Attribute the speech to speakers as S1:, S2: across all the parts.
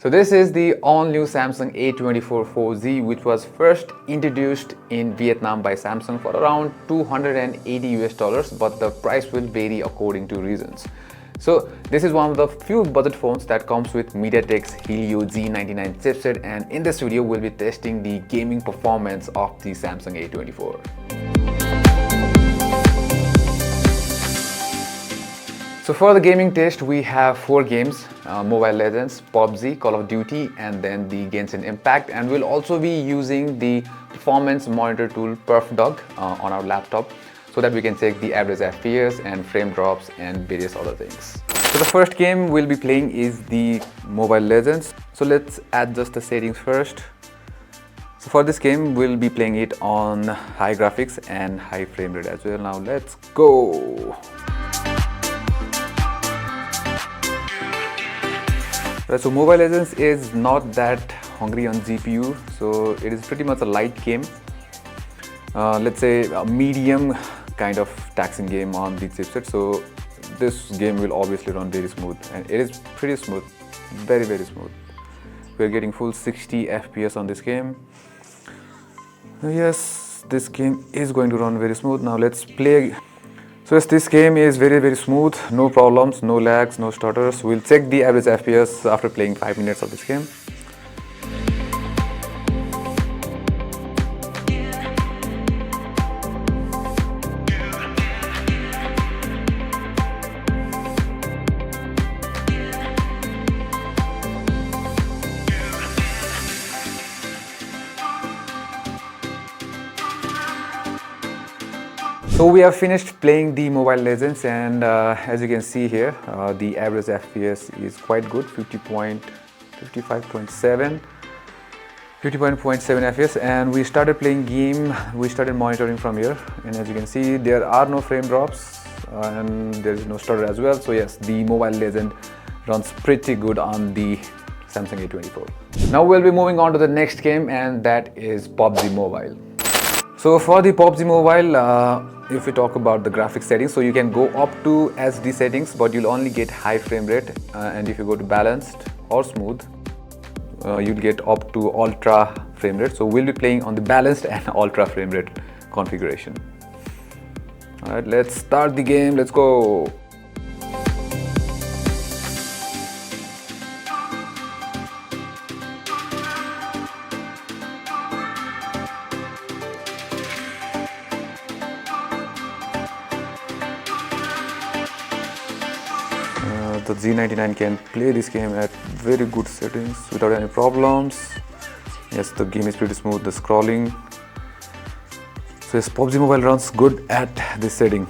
S1: So this is the all-new Samsung A24 4Z, which was first introduced in Vietnam by Samsung for around $280 US, but the price will vary according to regions. So this is one of the few budget phones that comes with MediaTek's Helio G99 chipset, and in this video we'll be testing the gaming performance of the Samsung A24. So for the gaming test, we have 4 games, Mobile Legends, PUBG, Call of Duty, and then the Genshin Impact. And we'll also be using the performance monitor tool PerfDog on our laptop so that we can check the average FPS and frame drops and various other things. So the first game we'll be playing is the Mobile Legends. So let's adjust the settings first. So for this game, we'll be playing it on high graphics and high frame rate as well. Now let's go! So Mobile Legends is not that hungry on GPU, so it is pretty much a light game. Let's say a medium kind of taxing game on the chipset. So this game will obviously run very smooth, and it is pretty smooth, very smooth. We're getting full 60 FPS on this game. Yes, this game is going to run very smooth. Now let's play. So yes, this game is very smooth, no problems, no lags, no stutters. We'll check the average FPS after playing 5 minutes of this game. So we have finished playing the Mobile Legends, and as you can see here, the average FPS is quite good, 55.7 FPS, and we started playing game, we started monitoring from here, and as you can see, there are no frame drops and there is no stutter as well. So yes, the Mobile Legend runs pretty good on the Samsung A24. Now we'll be moving on to the next game, and that is PUBG Mobile. So for the PUBG Mobile, if we talk about the graphics settings, so you can go up to SD settings, but you'll only get high frame rate, and if you go to balanced or smooth, you'll get up to ultra frame rate. So we'll be playing on the balanced and ultra frame rate configuration. Alright, let's start the game, let's go. The G99 can play this game at very good settings without any problems. Yes, the game is pretty smooth, the scrolling. So yes, PUBG Mobile runs good at this setting.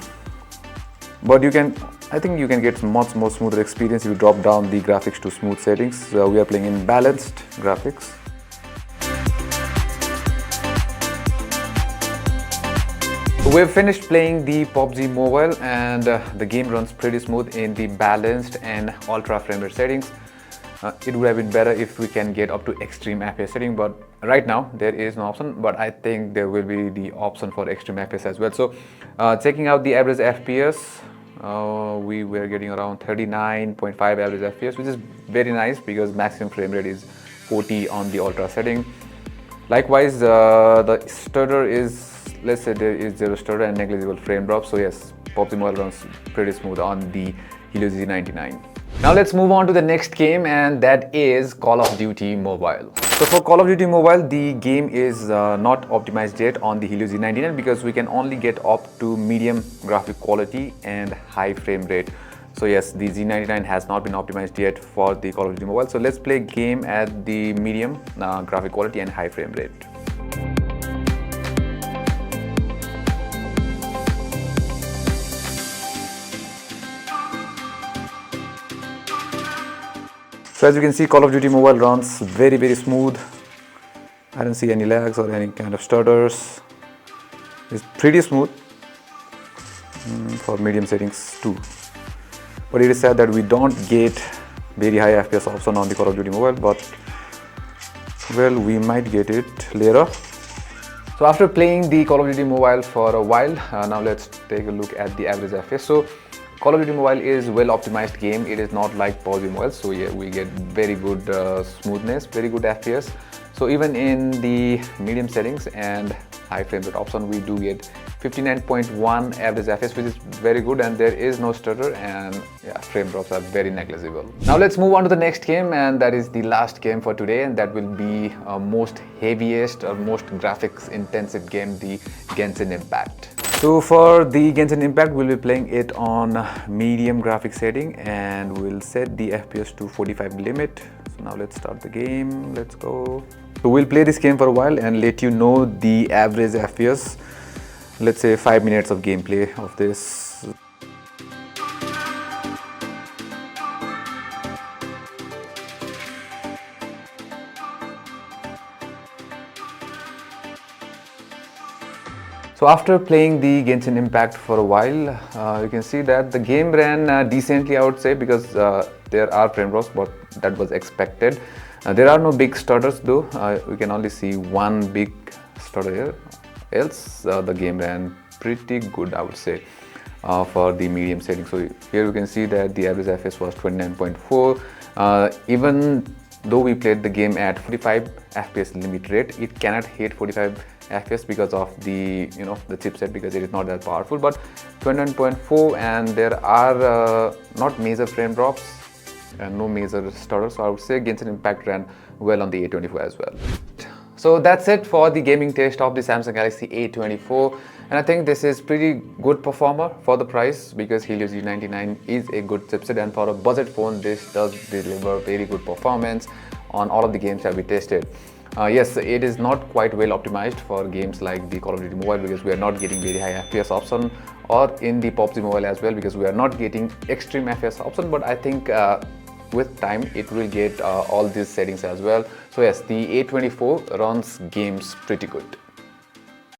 S1: But I think you can get much more smoother experience if you drop down the graphics to smooth settings. We are playing in balanced graphics. We've finished playing the PUBG Mobile, and the game runs pretty smooth in the balanced and ultra frame rate settings. It would have been better if we can get up to extreme FPS setting, but right now there is no option, but I think there will be the option for extreme FPS as well. So checking out the average FPS, we were getting around 39.5 average FPS, which is very nice because maximum frame rate is 40 on the ultra setting. Likewise, the stutter is, let's say there is 0 stutter and negligible frame drop. So yes, PUBG Mobile runs pretty smooth on the Helio G99. Now let's move on to the next game, and that is Call of Duty Mobile. So for Call of Duty Mobile, the game is not optimized yet on the Helio G99 because we can only get up to medium graphic quality and high frame rate. So yes, the G99 has not been optimized yet for the Call of Duty Mobile. So let's play game at the medium graphic quality and high frame rate. So as you can see, Call of Duty Mobile runs very smooth. I don't see any lags or any kind of stutters. It's pretty smooth for medium settings too. But it is sad that we don't get very high FPS option on the Call of Duty Mobile, but well, we might get it later. So after playing the Call of Duty Mobile for a while, now let's take a look at the average FPS. So Call of Duty Mobile is well optimized game. It is not like PUBG Mobile, so yeah, we get very good smoothness, very good FPS. So even in the medium settings and high frame rate option, we do get 59.1 average FPS, which is very good, and there is no stutter, and yeah, frame drops are very negligible. Now let's move on to the next game, and that is the last game for today, and that will be most heaviest or most graphics intensive game, the Genshin Impact. So for the Genshin Impact, we'll be playing it on medium graphics setting, and we'll set the FPS to 45 limit. So now let's start the game. Let's go. So we'll play this game for a while and let you know the average FPS. Let's say 5 minutes of gameplay of this. So after playing the Genshin Impact for a while, you can see that the game ran decently, I would say, because there are frame drops, but that was expected. There are no big stutters though. We can only see one big stutter here. Else the game ran pretty good, I would say, for the medium setting. So here you can see that the average FPS was 29.4. Even though we played the game at 45 FPS limit rate, it cannot hit 45 FPS because of the the chipset, because it is not that powerful. But 29.4, and there are not major frame drops and no major stutters. So I would say Genshin Impact ran well on the A24 as well. So that's it for the gaming test of the Samsung Galaxy A24, and I think this is pretty good performer for the price, because Helio G99 is a good chipset, and for a budget phone this does deliver very good performance on all of the games that we tested. Yes, it is not quite well optimized for games like the Call of Duty Mobile, because we are not getting very high FPS option, or in the PUBG Mobile as well, because we are not getting extreme FPS option. But I think with time it will get all these settings as well. So yes, the A24 runs games pretty good.